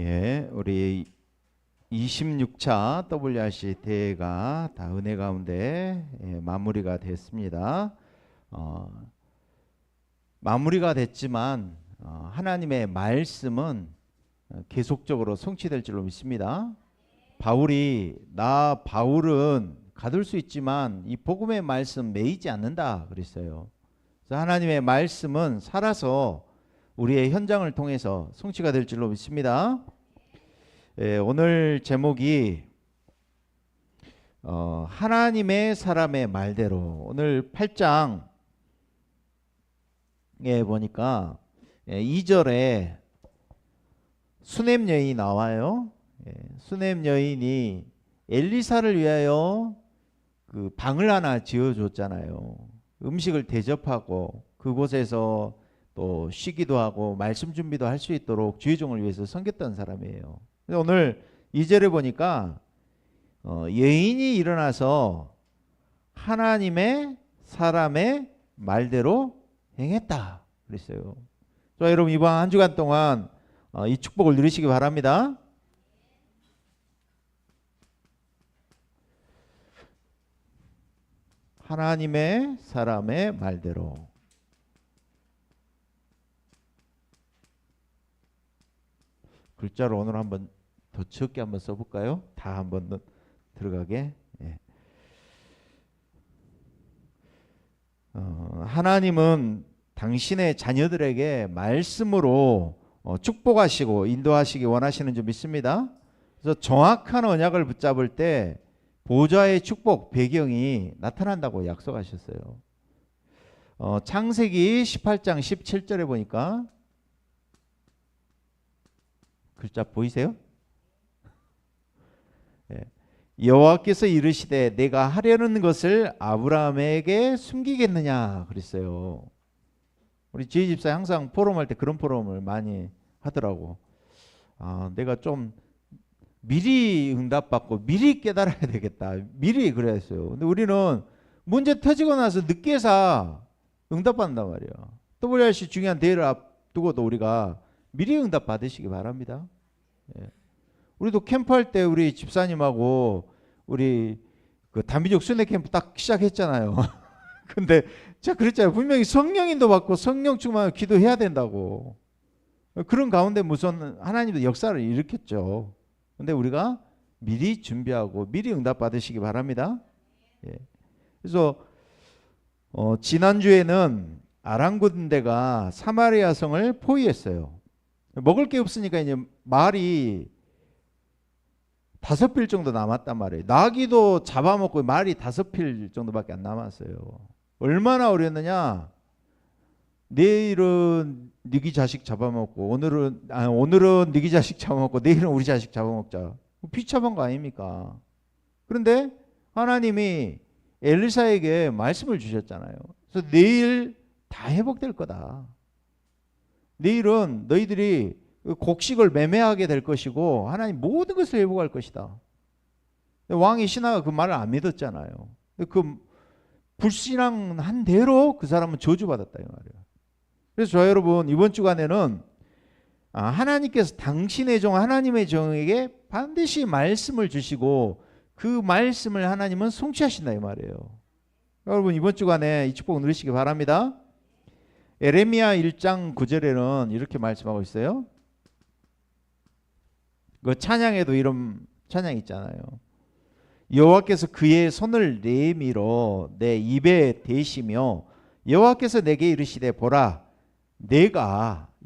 예, 우리 26차 WRC 대회가 다 은혜 가운데 마무리가 됐습니다. 마무리가 됐지만 하나님의 말씀은 계속적으로 성취될 줄로 믿습니다. 바울은 가둘 수 있지만 이 복음의 말씀 매이지 않는다 그랬어요. 그래서 하나님의 말씀은 살아서 우리의 현장을 통해서 성취가 될 줄로 믿습니다. 오늘 제목이 하나님의 사람의 말대로. 오늘 8장에 보니까 2절에 수넴 여인이 나와요. 수넴 여인이 엘리사를 위하여 그 방을 하나 지어줬잖아요. 음식을 대접하고 그곳에서 또 쉬기도 하고 말씀 준비도 할 수 있도록 주의 종을 위해서 섬겼던 사람이에요. 오늘 2절에 보니까 여인이 일어나서 하나님의 사람의 말대로 행했다 그랬어요. 자, 여러분 이번 한 주간 동안 이 축복을 누리시기 바랍니다. 하나님의 사람의 말대로. 글자로 오늘 한번 더 적게 한번 써볼까요? 다 한번 들어가게. 하나님은 당신의 자녀들에게 말씀으로 축복하시고 인도하시기 원하시는 줄 믿습니다. 그래서 정확한 언약을 붙잡을 때 보좌의 축복 배경이 나타난다고 약속하셨어요. 창세기 18장 17절에 보니까 글자 보이세요? 여호와께서 이르시되 내가 하려는 것을 아브라함에게 숨기겠느냐 그랬어요. 우리 지혜 집사 항상 포럼할 때 그런 포럼을 많이 하더라고. 내가 좀 미리 응답받고 미리 깨달아야 되겠다. 미리 그래야 했어요. 근데 우리는 문제 터지고 나서 늦게서 응답받는단 말이야. WRC 중요한 대회를 앞두고도 우리가 미리 응답 받으시기 바랍니다. 우리도 캠프할 때 우리 집사님하고 우리 그 단비족 순회 캠프 딱 시작했잖아요. 근데 제가 그랬잖아요. 분명히 성령인도 받고 성령 충만을 기도해야 된다고. 그런 가운데 무슨 하나님도 역사를 일으켰죠. 근데 우리가 미리 준비하고 미리 응답 받으시기 바랍니다. 그래서 지난주에는 아람 군대가 사마리아 성을 포위했어요. 먹을 게 없으니까 이제 말이 5필 정도 남았단 말이에요. 나귀도 잡아먹고 말이 5필 정도밖에 안 남았어요. 얼마나 어렸느냐? 내일은 네기 자식 잡아먹고 오늘은 네기 자식 잡아먹고 내일은 우리 자식 잡아먹자. 비참한 거 아닙니까? 그런데 하나님이 엘리사에게 말씀을 주셨잖아요. 그래서 내일 다 회복될 거다. 내일은 너희들이 곡식을 매매하게 될 것이고 하나님 모든 것을 회복할 것이다. 왕이 신하가 그 말을 안 믿었잖아요. 그 불신앙한 대로 그 사람은 저주받았다 이 말이에요. 그래서 저 여러분 이번 주간에는 하나님께서 당신의 종 하나님의 종에게 반드시 말씀을 주시고 그 말씀을 하나님은 성취하신다 이 말이에요. 여러분 이번 주간에 이 축복 누리시기 바랍니다. 에레미야 1장 9절에는 이렇게 말씀하고 있어요. 그 찬양에도 이런 찬양 있잖아요. 여호와께서 그의 손을 내밀어 내 입에 대시며 여호와께서 내게 이르시되 보라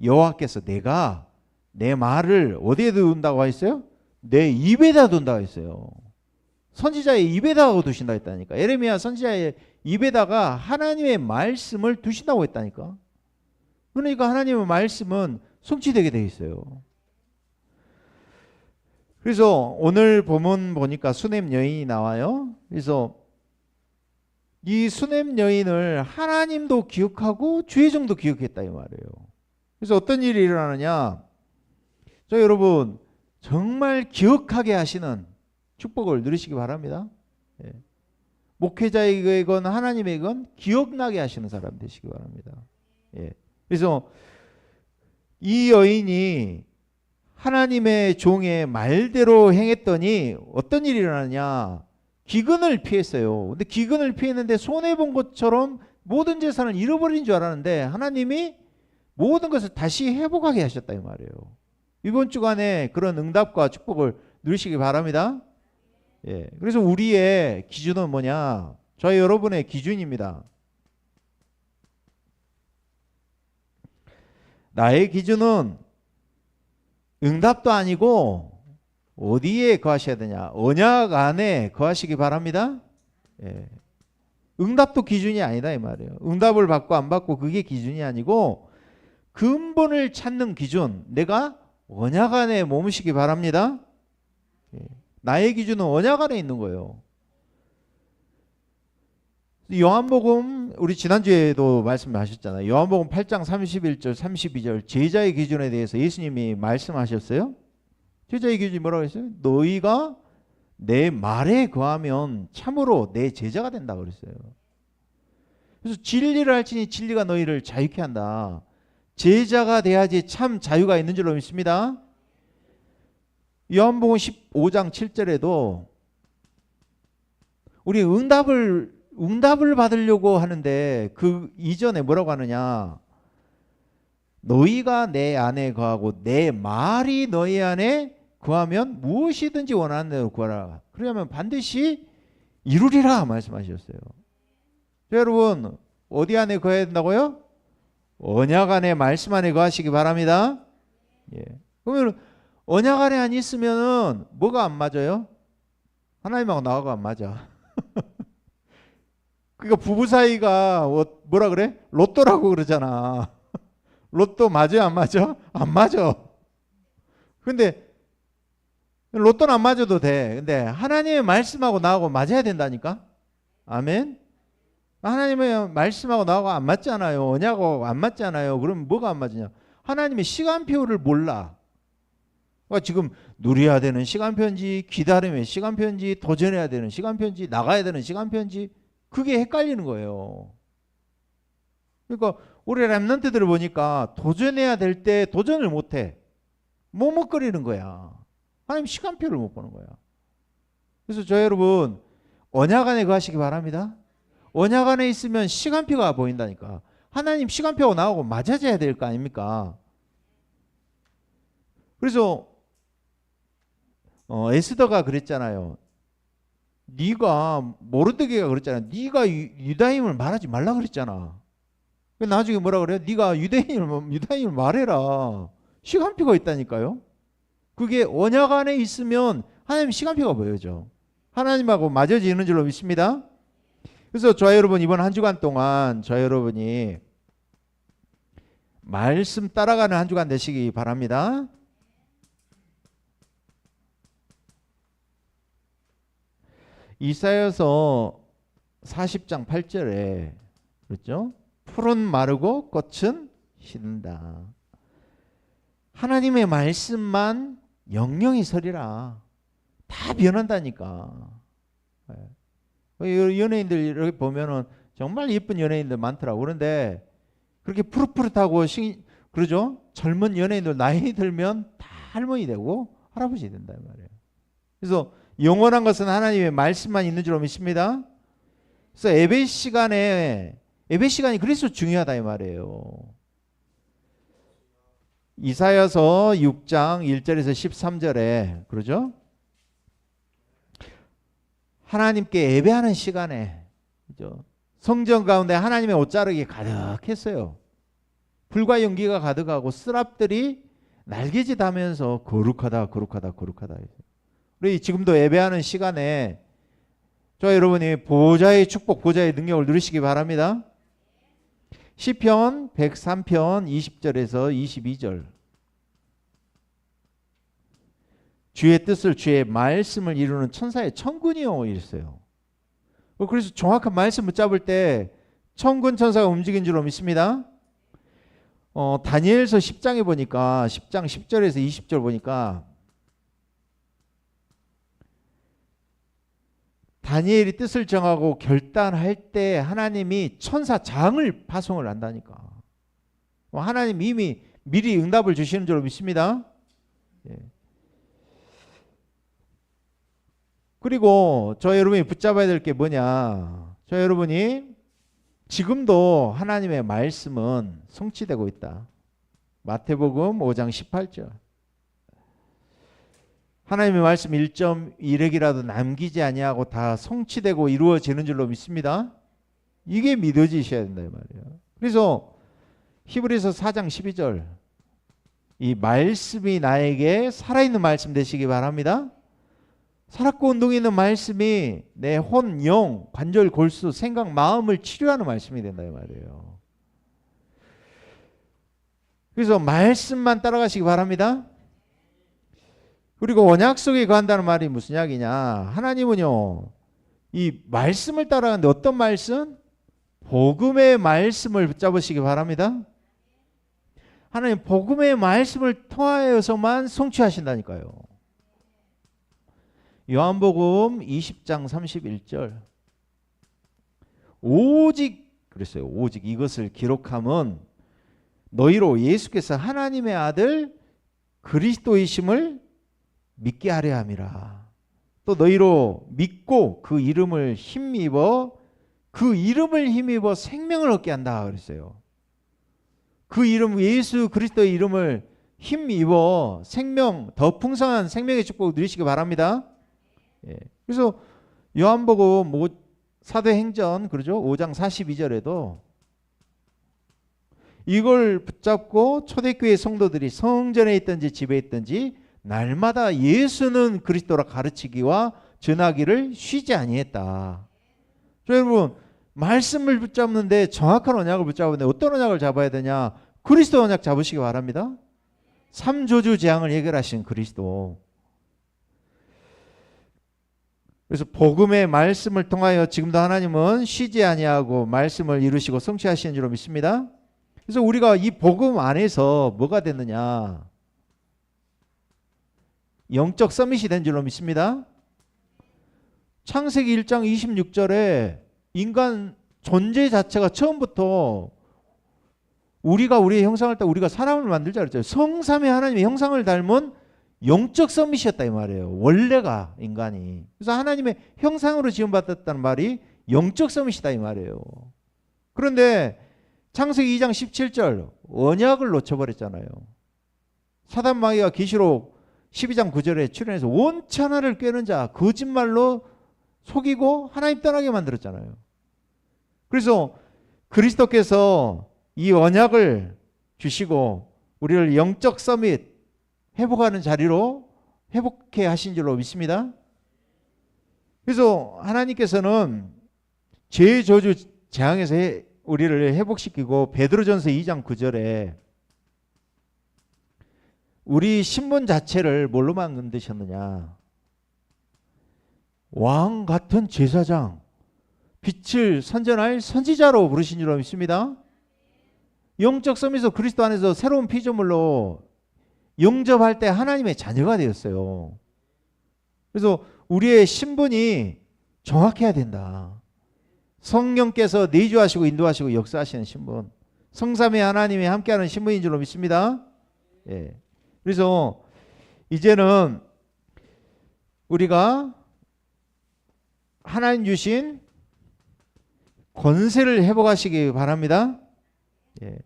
여호와께서 내가 내 말을 어디에 두는다고 했어요? 내 입에다 둔다고 했어요. 선지자의 입에다가 두신다 했다니까. 에레미야 선지자의 입에다가 하나님의 말씀을 두신다고 했다니까. 그러니까 하나님의 말씀은 성취되게 돼 있어요. 그래서 오늘 본문 보니까 수넴 여인이 나와요. 그래서 이 수넴 여인을 하나님도 기억하고 주의 종도 기억했다 이 말이에요. 그래서 어떤 일이 일어나느냐? 저 여러분 정말 기억하게 하시는 축복을 누리시기 바랍니다. 목회자에게건 하나님에게건 기억나게 하시는 사람 되시기 바랍니다. 그래서 이 여인이 하나님의 종의 말대로 행했더니 어떤 일이 일어나냐? 기근을 피했어요. 근데 기근을 피했는데 손해본 것처럼 모든 재산을 잃어버린 줄 알았는데 하나님이 모든 것을 다시 회복하게 하셨다 이 말이에요. 이번 주간에 그런 응답과 축복을 누리시기 바랍니다. 예. 그래서 우리의 기준은 뭐냐? 저희 여러분의 기준입니다. 나의 기준은 응답도 아니고 어디에 거하셔야 되냐? 언약 안에 거하시기 바랍니다. 예. 응답도 기준이 아니다 이 말이에요. 응답을 받고 안 받고 그게 기준이 아니고 근본을 찾는 기준, 내가 언약 안에 머무시기 바랍니다. 예. 나의 기준은 언약 안에 있는 거예요. 요한복음 우리 지난주에도 말씀하셨잖아요. 요한복음 8장 31절 32절 제자의 기준에 대해서 예수님이 말씀하셨어요. 제자의 기준이 뭐라고 했어요? 너희가 내 말에 거하면 참으로 내 제자가 된다 그랬어요. 그래서 진리를 알지니 진리가 너희를 자유케 한다. 제자가 돼야지 참 자유가 있는 줄로 믿습니다. 요한복음 15장 7절에도 우리 응답을 받으려고 하는데 그 이전에 뭐라고 하느냐? 너희가 내 안에 거하고 내 말이 너희 안에 거하면 무엇이든지 원하는 대로 구하라. 그러면 반드시 이루리라 말씀하셨어요. 여러분 어디 안에 거해야 된다고요? 언약 안에 말씀 안에 거하시기 바랍니다. 예. 그러면 언약 안에 안 있으면은 뭐가 안 맞아요? 하나님하고 나하고 안 맞아. 그러니까 부부 사이가 뭐라 그래? 로또라고 그러잖아. 로또 맞아요? 안 맞아? 안 맞아. 근데 로또는 안 맞아도 돼. 근데 하나님의 말씀하고 나하고 맞아야 된다니까. 아멘. 하나님의 말씀하고 나하고 안 맞잖아요. 언약하고 안 맞잖아요. 그럼 뭐가 안 맞으냐? 하나님의 시간표를 몰라. 그러니까 지금 누려야 되는 시간표인지 기다림의 시간표인지 도전해야 되는 시간표인지 나가야 되는 시간표인지 그게 헷갈리는 거예요. 그러니까 우리 랩런트들을 보니까 도전해야 될 때 도전을 못해. 머뭇거리는 거야. 하나님 시간표를 못 보는 거야. 그래서 저 여러분 언약 안에 거하시기 바랍니다. 언약 안에 있으면 시간표가 보인다니까. 하나님 시간표가 나오고 맞아져야 될 거 아닙니까? 그래서 에스더가 그랬잖아요. 네가 모르드게가 그랬잖아. 네가 유다임을 말하지 말라 그랬잖아. 나중에 뭐라 그래요? 네가 유다임을 말해라. 시간표가 있다니까요. 그게 언약 안에 있으면 하나님 시간표가 보여져. 하나님하고 맞아지는 줄로 믿습니다. 그래서 저 여러분 이번 한 주간 동안 저 여러분이 말씀 따라가는 한 주간 되시기 바랍니다. 이사야서 40장 8절에 그렇죠? 풀은 마르고 꽃은 시든다. 하나님의 말씀만 영영이 서리라. 다 변한다니까. 연예인들 이렇게 보면은 정말 예쁜 연예인들 많더라고. 그런데 그렇게 푸릇푸릇하고 그러죠? 젊은 연예인들 나이 들면 다 할머니 되고 할아버지 된다 말이에요. 그래서 영원한 것은 하나님의 말씀만 있는 줄로 믿습니다. 그래서 예배 시간이 그래서 중요하다 이 말이에요. 이사야서 6장 1절에서 13절에 그러죠? 하나님께 예배하는 시간에 그죠? 성전 가운데 하나님의 옷자락이 가득했어요. 불과 연기가 가득하고 스랍들이 날개짓하면서 거룩하다 거룩하다 거룩하다. 우리 지금도 예배하는 시간에 저 여러분이 보좌의 축복 보좌의 능력을 누리시기 바랍니다. 시편 103편 20절에서 22절 주의 뜻을 주의 말씀을 이루는 천사의 천군이요 이랬어요. 그래서 정확한 말씀 붙잡을 때 천군 천사가 움직인 줄로 믿습니다. 다니엘서 10장에 보니까 10장 10절에서 20절 보니까 다니엘이 뜻을 정하고 결단할 때 하나님이 천사장을 파송을 한다니까. 하나님 이미 미리 응답을 주시는 줄로 믿습니다. 예. 그리고 저 여러분이 붙잡아야 될 게 뭐냐? 저 여러분이 지금도 하나님의 말씀은 성취되고 있다. 마태복음 5장 18절. 하나님의 말씀 1.1핵이라도 남기지 아니하고 다 성취되고 이루어지는 줄로 믿습니다. 이게 믿어지셔야 된다 이 말이에요. 그래서 히브리서 4장 12절, 이 말씀이 나에게 살아있는 말씀 되시기 바랍니다. 살았고 운동이 있는 말씀이 내 혼, 영, 관절, 골수, 생각, 마음을 치료하는 말씀이 된다 이 말이에요. 그래서 말씀만 따라가시기 바랍니다. 그리고 언약 속에 거한다는 말이 무슨 이야기냐? 하나님은요, 이 말씀을 따라가는데 어떤 말씀? 복음의 말씀을 붙잡으시기 바랍니다. 하나님 복음의 말씀을 통하여서만 성취하신다니까요. 요한복음 20장 31절. 오직 그랬어요. 오직 이것을 기록함은 너희로 예수께서 하나님의 아들 그리스도이심을 믿게 하려 함이라. 또 너희로 믿고 그 이름을 힘입어 생명을 얻게 한다 그랬어요. 그 이름 예수 그리스도의 이름을 힘입어 생명, 더 풍성한 생명의 축복을 누리시기 바랍니다. 예. 그래서 요한복음 사도행전 그러죠? 5장 42절에도 이걸 붙잡고 초대교회 성도들이 성전에 있든지 집에 있든지 날마다 예수는 그리스도라 가르치기와 전하기를 쉬지 아니했다. 여러분 말씀을 붙잡는데 정확한 언약을 붙잡는데 어떤 언약을 잡아야 되냐? 그리스도 언약 잡으시기 바랍니다. 삼조주 재앙을 해결하신 그리스도. 그래서 복음의 말씀을 통하여 지금도 하나님은 쉬지 아니하고 말씀을 이루시고 성취하시는 줄로 믿습니다. 그래서 우리가 이 복음 안에서 뭐가 됐느냐? 영적 서밋이 된 줄로 믿습니다. 창세기 1장 26절에 인간 존재 자체가 처음부터 우리가 우리의 형상을 따라 우리가 사람을 만들자 그랬죠. 성삼위 하나님의 형상을 닮은 영적 서밋이었다 이 말이에요. 원래가 인간이. 그래서 하나님의 형상으로 지음받았다는 말이 영적 서밋이다 이 말이에요. 그런데 창세기 2장 17절 언약을 놓쳐버렸잖아요. 사단 마귀가 계시록 12장 9절에 출현해서 원천하를 꿰는 자 거짓말로 속이고 하나님 떠나게 만들었잖아요. 그래서 그리스도께서 이 언약을 주시고 우리를 영적 서밋 회복하는 자리로 회복해 하신 줄로 믿습니다. 그래서 하나님께서는 죄 저주 재앙에서 우리를 회복시키고 베드로전서 2장 9절에 우리 신분 자체를 뭘로 만드셨느냐? 왕 같은 제사장, 빛을 선전할 선지자로 부르신 줄로 믿습니다. 영적 서밋에서 그리스도 안에서 새로운 피조물로 영접할 때 하나님의 자녀가 되었어요. 그래서 우리의 신분이 정확해야 된다. 성령께서 내주하시고 인도하시고 역사하시는 신분, 성삼위 하나님이 함께하는 신분인 줄로 믿습니다. 예. 그래서 이제는 우리가 하나님 주신 권세를 회복하시기 바랍니다. 예.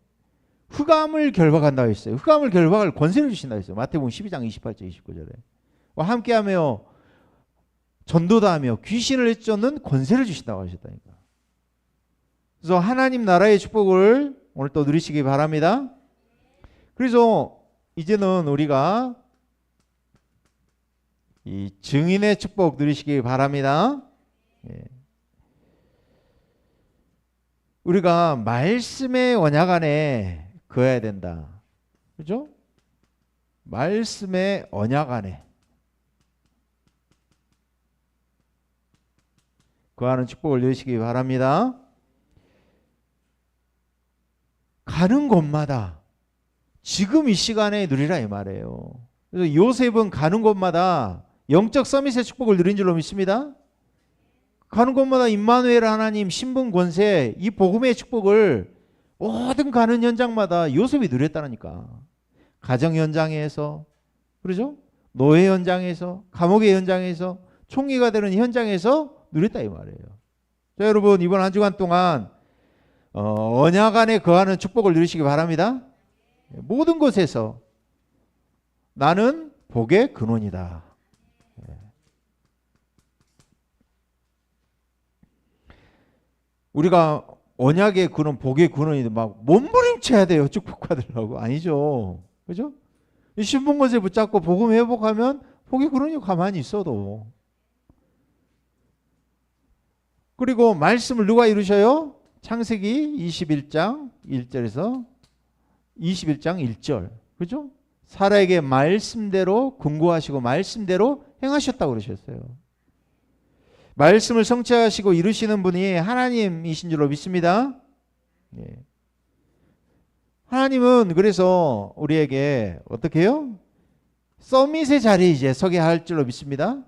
흑암을 결박한다고 했어요. 흑암을 결박할 권세를 주신다고 했어요. 마태복음 12장 28절 29절에 함께하며 전도다 하며 귀신을 쫓는 권세를 주신다고 하셨다니까. 그래서 하나님 나라의 축복을 오늘 또 누리시기 바랍니다. 그래서 이제는 우리가 이 증인의 축복 누리시기 바랍니다. 예. 우리가 말씀의 언약 안에 거해야 된다. 그죠? 말씀의 언약 안에 거하는 축복을 누리시기 바랍니다. 가는 곳마다 지금 이 시간에 누리라 이 말이에요. 그래서 요셉은 가는 곳마다 영적 서밋의 축복을 누린 줄로 믿습니다. 가는 곳마다 임마누엘 하나님 신분 권세 이 복음의 축복을 모든 가는 현장마다 요셉이 누렸다니까. 가정 현장에서 그렇죠? 노예 현장에서, 감옥의 현장에서, 총리가 되는 현장에서 누렸다 이 말이에요. 자, 여러분 이번 한 주간 동안 언약 안에 거하는 축복을 누리시기 바랍니다. 모든 곳에서 나는 복의 근원이다. 우리가 언약의 근원, 복의 근원이 막 몸부림쳐야 돼요. 축복받으려고. 아니죠. 그죠? 이 신분것에 붙잡고 복음 회복하면 복의 근원이 가만히 있어도. 그리고 말씀을 누가 이루셔요? 창세기 21장 1절에서 21장 1절. 그죠? 사라에게 말씀대로 근고하시고 말씀대로 행하셨다고 그러셨어요. 말씀을 성취하시고 이루시는 분이 하나님이신 줄로 믿습니다. 예. 하나님은 그래서 우리에게 어떻게 해요? 서밋의 자리에 이제 서게 할 줄로 믿습니다.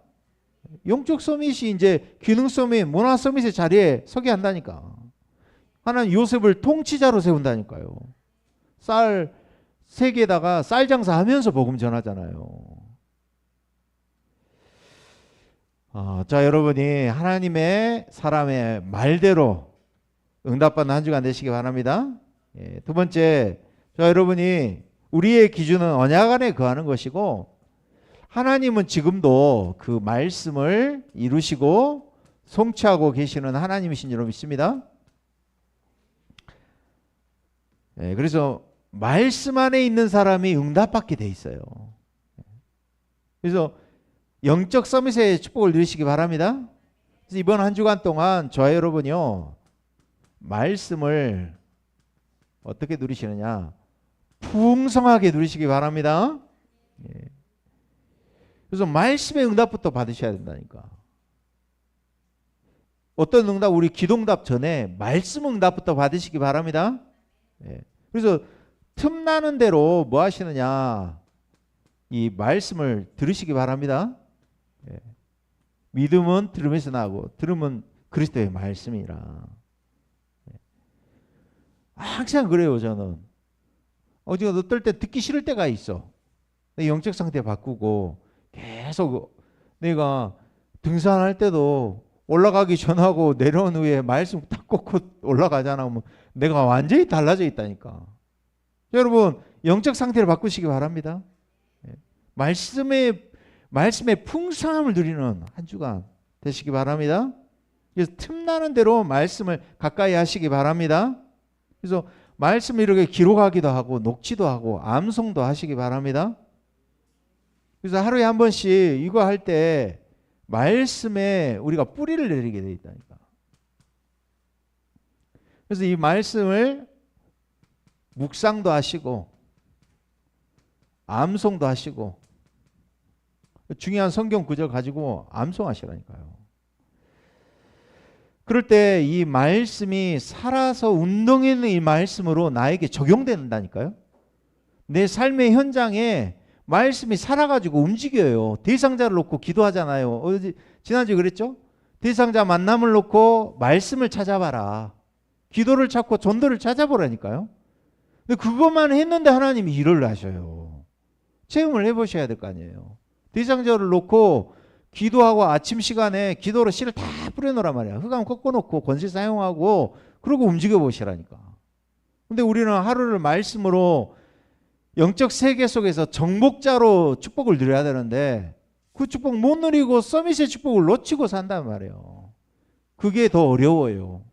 영적 서밋이 이제 기능 서밋, 문화 서밋의 자리에 서게 한다니까. 하나님 요셉을 통치자로 세운다니까요. 쌀 세계에다가 쌀 장사하면서 복음 전하잖아요. 자, 여러분이 하나님의 사람의 말대로 응답받는 한 주간 되시기 바랍니다. 예, 두 번째, 자, 여러분이 우리의 기준은 언약 안에 거하는 것이고 하나님은 지금도 그 말씀을 이루시고 성취하고 계시는 하나님이신 줄 믿습니다. 예, 그래서 말씀 안에 있는 사람이 응답받게 돼 있어요. 그래서 영적 서밋의 축복을 누리시기 바랍니다. 그래서 이번 한 주간 동안 저와 여러분이요, 말씀을 어떻게 누리시느냐, 풍성하게 누리시기 바랍니다. 예. 그래서 말씀의 응답부터 받으셔야 된다니까. 어떤 응답? 우리 기도응답 전에 말씀 응답부터 받으시기 바랍니다. 예. 그래서 틈나는 대로 뭐 하시느냐, 이 말씀을 들으시기 바랍니다. 예. 믿음은 들음에서 나고 들음은 그리스도의 말씀이라. 예. 항상 그래요. 저는 어디가 어떨 때 듣기 싫을 때가 있어. 내 영적 상태 바꾸고 계속 내가 등산할 때도 올라가기 전하고 내려온 후에 말씀 딱 꽂고 올라가잖아. 그러면 내가 완전히 달라져 있다니까. 여러분 영적 상태를 바꾸시기 바랍니다. 예. 말씀의 풍성함을 누리는 한 주간 되시기 바랍니다. 그래서 틈나는 대로 말씀을 가까이 하시기 바랍니다. 그래서 말씀을 이렇게 기록하기도 하고 녹취도 하고 암송도 하시기 바랍니다. 그래서 하루에 한 번씩 이거 할 때 말씀에 우리가 뿌리를 내리게 되어 있다니까. 그래서 이 말씀을 묵상도 하시고 암송도 하시고 중요한 성경 구절 가지고 암송하시라니까요. 그럴 때 이 말씀이 살아서 운동하는 이 말씀으로 나에게 적용된다니까요. 내 삶의 현장에 말씀이 살아가지고 움직여요. 대상자를 놓고 기도하잖아요. 지난주에 그랬죠? 대상자 만남을 놓고 말씀을 찾아봐라. 기도를 찾고 전도를 찾아보라니까요. 근데 그것만 했는데 하나님이 일을 하셔요. 체험을 해보셔야 될 거 아니에요. 대상자를 놓고 기도하고 아침 시간에 기도로 씨를 다 뿌려놓으란 말이야. 흑암 꺾어놓고 권세 사용하고 그러고 움직여 보시라니까. 근데 우리는 하루를 말씀으로 영적 세계 속에서 정복자로 축복을 누려야 되는데 그 축복 못 누리고 서밋의 축복을 놓치고 산단 말이에요. 그게 더 어려워요.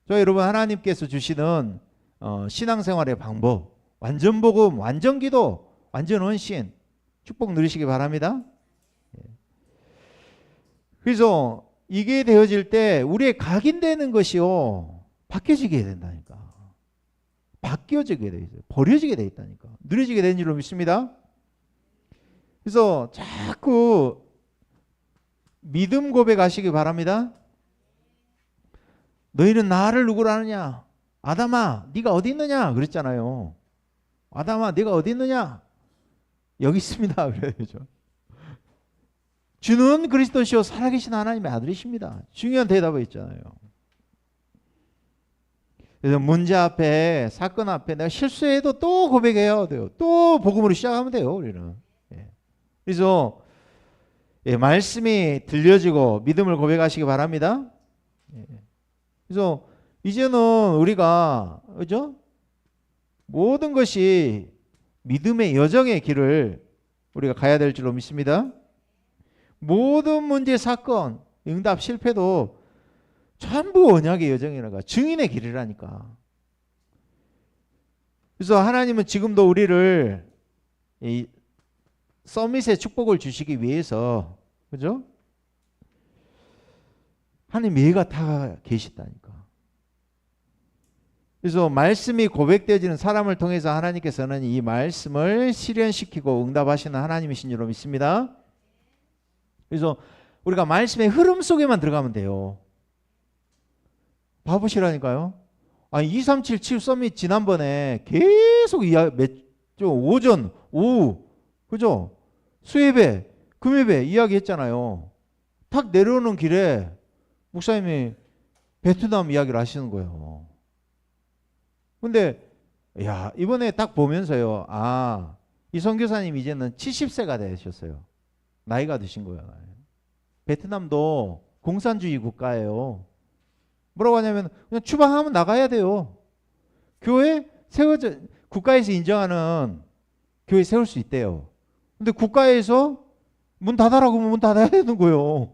저 여러분 하나님께서 주시는 신앙생활의 방법, 완전 복음, 완전 기도, 완전 헌신 축복 누리시기 바랍니다. 그래서 이게 되어질 때 우리의 각인되는 것이요 바뀌어지게 된다니까. 바뀌어지게 돼 있어요. 버려지게 돼 있다니까. 누려지게 된 줄로 믿습니다. 그래서 자꾸 믿음 고백하시기 바랍니다. 너희는 나를 누구로 아느냐? 아담아, 네가 어디 있느냐? 그랬잖아요. 아담아, 네가 어디 있느냐? 여기 있습니다. 그래야죠. 주는 그리스도시요 살아계신 하나님의 아들이십니다. 중요한 대답을 했잖아요. 그래서 문제 앞에, 사건 앞에 내가 실수해도 또 고백해야 돼요. 또 복음으로 시작하면 돼요. 우리는. 그래서 말씀이 들려지고 믿음을 고백하시기 바랍니다. 그래서 이제는 우리가 그죠? 모든 것이 믿음의 여정의 길을 우리가 가야 될 줄로 믿습니다. 모든 문제, 사건, 응답, 실패도 전부 언약의 여정이라니까. 증인의 길이라니까. 그래서 하나님은 지금도 우리를 이 서밋의 축복을 주시기 위해서 그죠? 하나님 예가 다 계시다니까. 그래서 말씀이 고백되어지는 사람을 통해서 하나님께서는 이 말씀을 실현시키고 응답하시는 하나님이신 줄로 믿습니다. 그래서 우리가 말씀의 흐름 속에만 들어가면 돼요. 봐보시라니까요. 아니 2377 서밋 지난번에 계속 오전, 오후, 그죠? 수예배, 금예배 이야기했잖아요. 탁 내려오는 길에 목사님이 베트남 이야기를 하시는 거예요. 근데 야 이번에 딱 보면서요. 아, 이 선교사님 이제는 70세가 되셨어요. 나이가 드신 거예요. 베트남도 공산주의 국가예요. 뭐라고 하냐면 그냥 추방하면 나가야 돼요. 교회 세워져 국가에서 인정하는 교회 세울 수 있대요. 근데 국가에서 문 닫아라고 하면 문 닫아야 되는 거예요.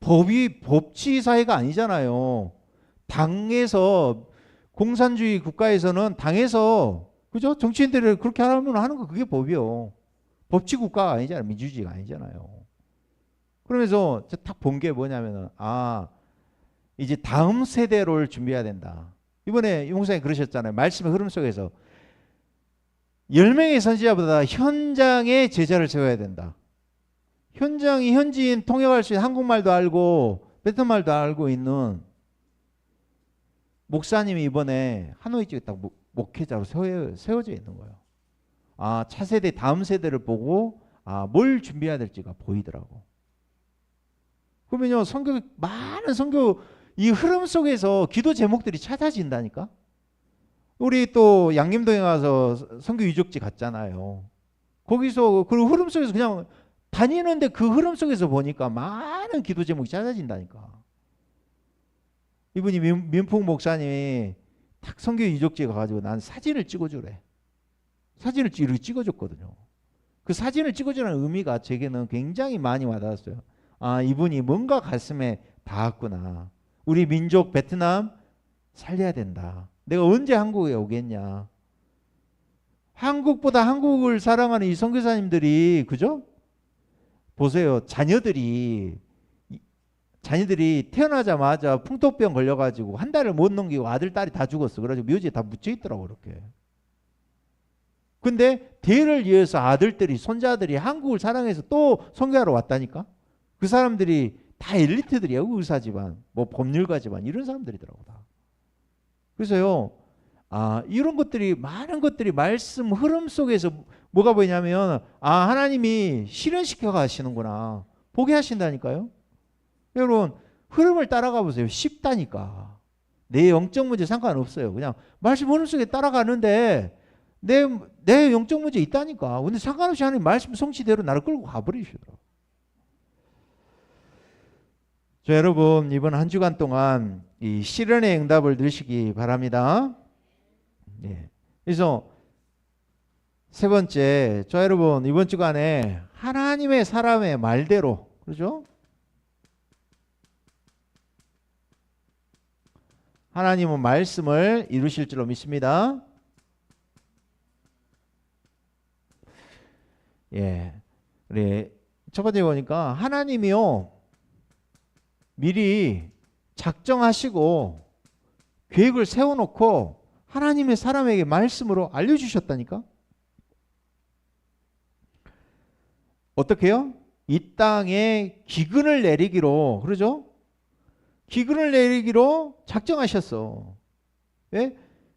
법치 사회가 아니잖아요. 당에서 공산주의 국가에서는 당에서 그죠? 정치인들이 그렇게 하면 하는 거 그게 법이요. 법치 국가가 아니잖아요. 민주주의가 아니잖아요. 그러면서 딱 본 게 뭐냐면은 아 이제 다음 세대를 준비해야 된다. 이번에 이 목사님 그러셨잖아요. 말씀의 흐름 속에서 10명의 선지자보다 현장에 제자를 세워야 된다. 현지인 통역할 수 있는 한국말도 알고 베트남말도 알고 있는 목사님이 이번에 하노이 쪽에 딱 목회자로 세워져 있는 거예요. 아, 차세대 다음 세대를 보고 아, 뭘 준비해야 될지가 보이더라고. 그러면요, 많은 선교 이 흐름 속에서 기도 제목들이 찾아진다니까. 우리 또 양림동에 가서 선교 유적지 갔잖아요. 거기서 그 흐름 속에서 그냥 다니는데 그 흐름 속에서 보니까 많은 기도 제목이 찾아진다니까. 이분이 민풍 목사님이 탁 선교 유적지에 가가지고 난 사진을 찍어주래. 사진을 이렇게 찍어줬거든요. 그 사진을 찍어주는 의미가 제게는 굉장히 많이 와닿았어요. 아, 이분이 뭔가 가슴에 닿았구나. 우리 민족 베트남 살려야 된다. 내가 언제 한국에 오겠냐. 한국보다 한국을 사랑하는 이 선교사님들이 그죠? 보세요. 자녀들이 태어나자마자 풍토병 걸려가지고 한 달을 못 넘기고 아들 딸이 다 죽었어. 그래가지고 묘지에 다 묻혀 있더라고 그렇게. 근데 대를 이어서 아들들이 손자들이 한국을 사랑해서 또 선교하러 왔다니까. 그 사람들이 다 엘리트들이야. 의사 집안, 뭐 법률가 집안 이런 사람들이더라고 다. 그래서요. 아, 이런 것들이 많은 것들이 말씀 흐름 속에서 뭐가 보이냐면 아, 하나님이 실현시켜 가시는구나. 보게 하신다니까요. 여러분 흐름을 따라가 보세요. 쉽다니까. 내 영적 문제 상관없어요. 그냥 말씀 흐름 속에 따라가는데 내 영적 문제 있다니까. 근데 상관없이 하나님 말씀 성취대로 나를 끌고 가버리시더라고요. 자, 여러분 이번 한 주간 동안 이 실현의 응답을 넣으시기 바랍니다. 네. 그래서 세 번째, 자 여러분 이번 주간에 하나님의 사람의 말대로 그렇죠? 하나님은 말씀을 이루실 줄로 믿습니다. 예, 우리 첫 번째 보니까 하나님이요 미리 작정하시고 계획을 세워놓고 하나님의 사람에게 말씀으로 알려주셨다니까. 어떻게요? 이 땅에 기근을 내리기로 그러죠? 기근을 내리기로 작정하셨어. 왜?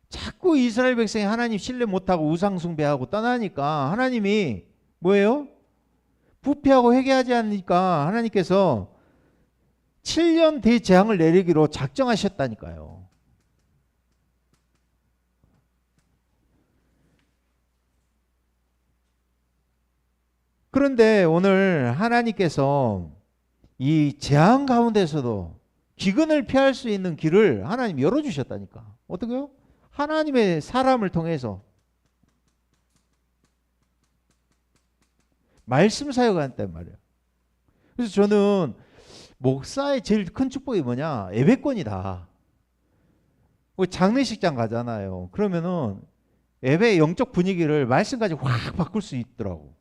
자꾸 이스라엘 백성이 하나님 신뢰 못하고 우상 숭배하고 떠나니까 하나님이 뭐예요? 부패하고 회개하지 않으니까 하나님께서 7년 대재앙을 내리기로 작정하셨다니까요. 그런데 오늘 하나님께서 이 재앙 가운데서도 기근을 피할 수 있는 길을 하나님 열어주셨다니까. 어떻게요? 하나님의 사람을 통해서 말씀 사역한단 말이에요. 그래서 저는 목사의 제일 큰 축복이 뭐냐? 예배권이다. 장례식장 가잖아요. 그러면은 예배의 영적 분위기를 말씀까지 확 바꿀 수 있더라고.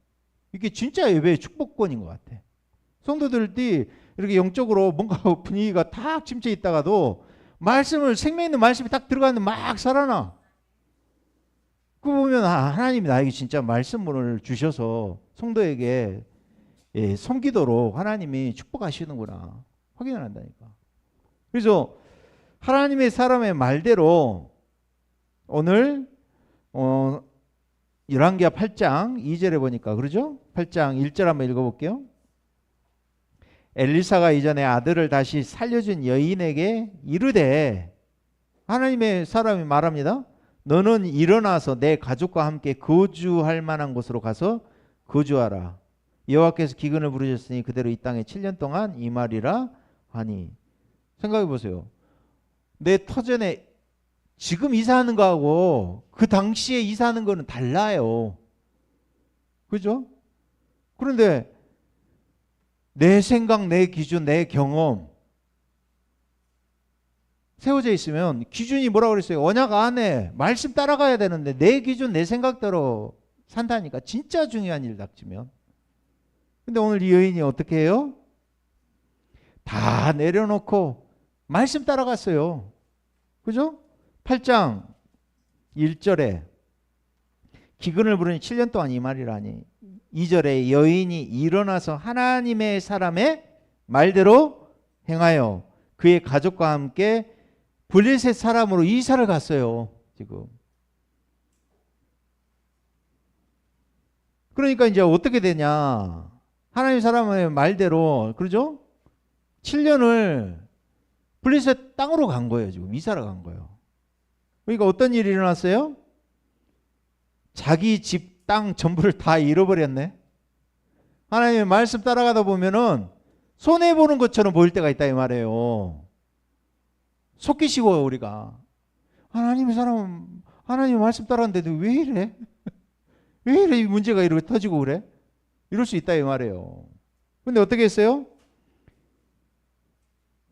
이게 진짜 예배의 축복권인 것 같아. 성도들이 이렇게 영적으로 뭔가 분위기가 탁 침체 있다가도 말씀을, 생명 있는 말씀이 딱 들어가는데 막 살아나. 그거 보면 하나님이 나에게 진짜 말씀을 주셔서 성도에게 섬기도록 하나님이 축복하시는구나 확인을 한다니까. 그래서 하나님의 사람의 말대로 오늘 열왕기하 8장 2절에 보니까 그러죠? 8장 1절 한번 읽어볼게요. 엘리사가 이전에 아들을 다시 살려준 여인에게 이르되, 하나님의 사람이 말합니다. 너는 일어나서 내 가족과 함께 거주할 만한 곳으로 가서 거주하라. 여호와께서 기근을 부르셨으니 그대로 이 땅에 7년 동안 임하리라 하니. 생각해 보세요. 내 터전에 지금 이사하는 거하고 그 당시에 이사하는 거는 달라요. 그죠? 그런데 내 생각, 내 기준, 내 경험 세워져 있으면, 기준이 뭐라고 그랬어요? 언약 안에 말씀 따라가야 되는데 내 기준, 내 생각대로 산다니까. 진짜 중요한 일 닥치면. 근데 오늘 이 여인이 어떻게 해요? 다 내려놓고 말씀 따라갔어요. 그죠? 8장 1절에 기근을 부르니 7년 동안 임하리라니. 2절에 여인이 일어나서 하나님의 사람의 말대로 행하여 그의 가족과 함께 블레셋 사람으로 이사를 갔어요. 지금. 그러니까 이제 어떻게 되냐? 하나님 사람의 말대로, 그러죠? 7년을 블레셋 땅으로 간 거예요. 지금 이사를 간 거예요. 그러니까 어떤 일이 일어났어요? 자기 집, 땅 전부를 다 잃어버렸네. 하나님의 말씀 따라가다 보면은 손해보는 것처럼 보일 때가 있다 이 말이에요. 속기시고 우리가 하나님의 사람은 하나님의 말씀 따라가는데도 왜 이래? 왜 이래? 이 문제가 이렇게 터지고 그래? 이럴 수 있다 이 말이에요. 근데 어떻게 했어요?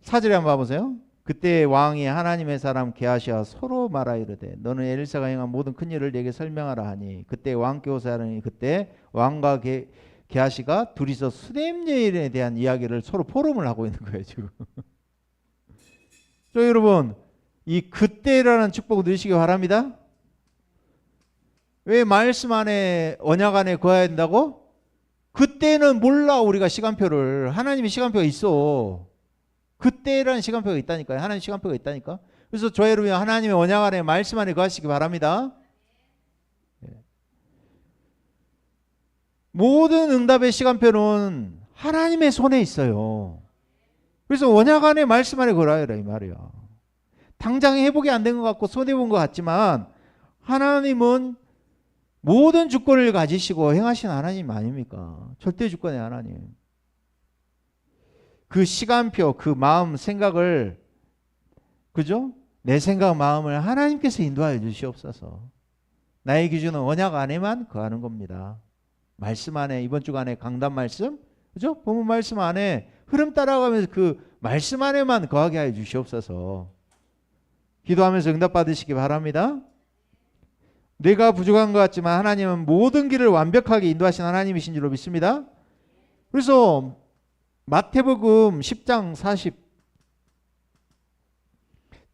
4절에 한번 봐보세요. 그때 왕이 하나님의 사람 게하시와 서로 말하 이르되 너는 엘리사가 행한 모든 큰 일을 내게 설명하라 하니, 그때 왕께 오사하니 그때 왕과 게하시가 둘이서 수냄 여인에 대한 이야기를 서로 포럼을 하고 있는 거예요 지금. 저 여러분, 이 그때라는 축복 누리시기 바랍니다. 왜 말씀 안에, 언약 안에 거해야 된다고? 그때는 몰라. 우리가 시간표를, 하나님의 시간표가 있어. 그때라는 시간표가 있다니까요. 하나님 시간표가 있다니까. 그래서 저 여러분이 하나님의 언약 안에, 말씀 안에 거하시기 바랍니다. 모든 응답의 시간표는 하나님의 손에 있어요. 그래서 언약 안에, 말씀 안에 걸어야 이 말이야. 당장 회복이 안 된 것 같고 손해본 것 같지만 하나님은 모든 주권을 가지시고 행하신 하나님 아닙니까? 절대 주권의 하나님. 그 시간표, 그 마음, 생각을, 그죠? 내 생각, 마음을 하나님께서 인도하여 주시옵소서. 나의 기준은 언약 안에만 거하는 겁니다. 말씀 안에, 이번 주간에 강단 말씀, 그죠? 본문 말씀 안에 흐름 따라가면서 그 말씀 안에만 거하게 하여 주시옵소서. 기도하면서 응답 받으시기 바랍니다. 내가 부족한 것 같지만 하나님은 모든 길을 완벽하게 인도하신 하나님이신 줄로 믿습니다. 그래서 마태복음 10장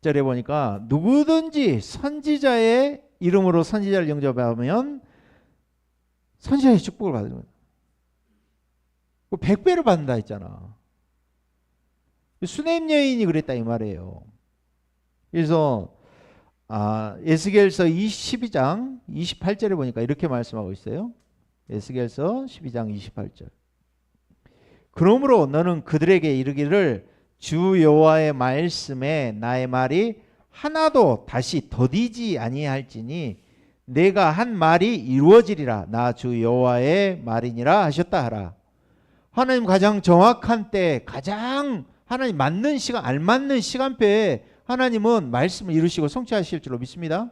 40절에 보니까 누구든지 선지자의 이름으로 선지자를 영접하면 선지자의 축복을 받는 거예요. 100배를 받는다 했잖아. 수냄 여인이 그랬다 이 말이에요. 그래서 에스겔서 12장 28절에 보니까 이렇게 말씀하고 있어요. 에스겔서 12장 28절. 그러므로 너는 그들에게 이르기를 주 여호와의 말씀에 나의 말이 하나도 다시 더디지 아니할지니 내가 한 말이 이루어지리라. 나 주 여호와의 말이니라 하셨다 하라. 하나님 가장 정확한 때, 가장 하나님 맞는 시간, 알맞는 시간표에 하나님은 말씀을 이루시고 성취하실 줄로 믿습니다.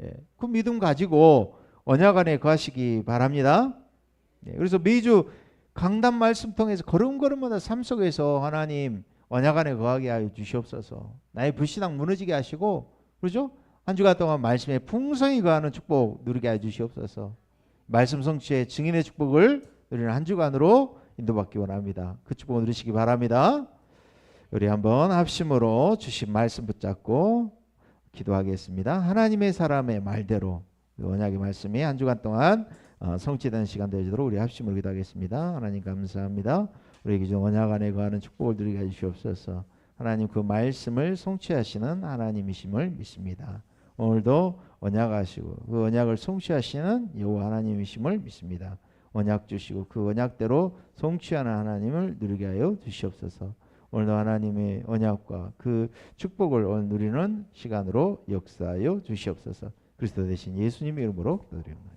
예, 그 믿음 가지고 언약 안에 거하시기 바랍니다. 예, 그래서 매주 강단 말씀 통해서 걸음걸음마다 삶 속에서 하나님 언약 안에 거하게 하여 주시옵소서. 나의 불신앙 무너지게 하시고, 그렇죠? 한 주간 동안 말씀에 풍성히 거하는 축복 누리게 하여 주시옵소서. 말씀 성취의 증인의 축복을 누리는 한 주간으로 인도받기 원합니다. 그 축복을 누리시기 바랍니다. 우리 한번 합심으로 주신 말씀 붙잡고 기도하겠습니다. 하나님의 사람의 말대로 언약의 말씀이 한 주간 동안 성취되는 시간 되도록 우리 합심으로 기도하겠습니다. 하나님 감사합니다. 우리에게 좀 언약 안에 거하는 축복을 누리게 해주시옵소서. 하나님 그 말씀을 성취하시는 하나님이심을 믿습니다. 오늘도 언약하시고 그 언약을 성취하시는 여호와 하나님이심을 믿습니다. 언약 주시고 그 언약대로 성취하는 하나님을 누리게 하여 주시옵소서. 오늘도 하나님의 언약과 그 축복을 오늘 누리는 시간으로 역사하여 주시옵소서. 그리스도 대신 예수님의 이름으로 기도드립니다.